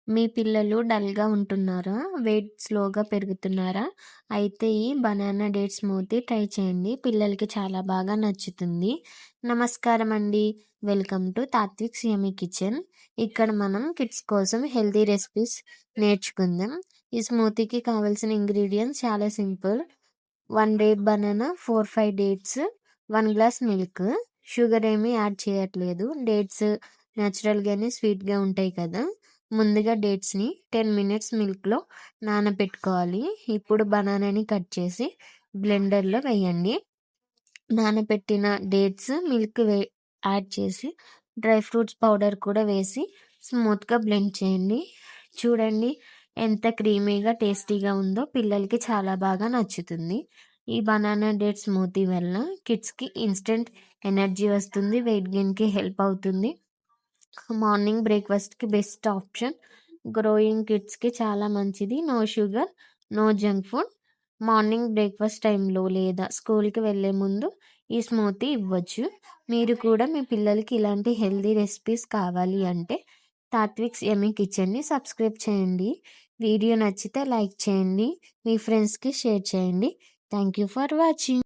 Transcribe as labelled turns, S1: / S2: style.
S1: మీ పిల్లలు డల్‌గా ఉంటున్నారా? వెయిట్ స్లోగా పెరుగుతున్నారా? అయితే ఈ బనానా డేట్ స్మూతీ ట్రై చేయండి. పిల్లలకి చాలా బాగా నచ్చుతుంది. నమస్కారం అండి. Welcome to Tatvik's yummy kitchen. ఇక్కడ మనం కిడ్స్ కోసం హెల్తీ రెసిపీస్ నేర్చుకుందాం. ఈ స్మూతీకి కావాల్సిన ఇంగ్రీడియంట్స్ చాలా simple. 1 rape banana, 4, 5 dates, 1 glass milk. Sugar ఏమీ యాడ్ చేయట్లేదు. డేట్స్ నేచురల్‌గానే స్వీట్‌గా ఉంటాయి కదా! ముందుగా డేట్స్‌ని 10 మినిట్స్ మిల్క్‌లో నానబెట్టుకోవాలి. ఇప్పుడు బనానాని కట్ చేసి బ్లెండర్‌లో వేయండి. నానబెట్టిన డేట్స్, మిల్క్ యాడ్ చేసి డ్రై ఫ్రూట్స్ పౌడర్ కూడా వేసి స్మూత్‌గా బ్లెండ్ చేయండి. చూడండి ఎంత క్రీమీగా, టేస్టీగా ఉందో. పిల్లలకి చాలా బాగా నచ్చుతుంది. ఈ బనానా డేట్ స్మూతీ వల్ల కిడ్స్‌కి ఇన్‌స్టంట్ ఎనర్జీ వస్తుంది. వెయిట్ గెయిన్‌కి హెల్ప్ అవుతుంది. మార్నింగ్ బ్రేక్‌ఫాస్ట్‌కి బెస్ట్ ఆప్షన్. గ్రోయింగ్ కిడ్స్‌కి చాలా మంచిది. No sugar, no junk food. Morning breakfast టైంలో లేదా స్కూల్‌కి వెళ్ళే ముందు ఈ స్మూతీ ఇవ్వచ్చు. మీరు కూడా మీ పిల్లలకి ఇలాంటి హెల్తీ రెసిపీస్ కావాలి అంటే తాత్విక్స్ యమ్మీ కిచెన్‌ని సబ్స్క్రైబ్ చేయండి. వీడియో నచ్చితే లైక్ చేయండి. మీ ఫ్రెండ్స్‌కి షేర్ చేయండి. Thank you for watching.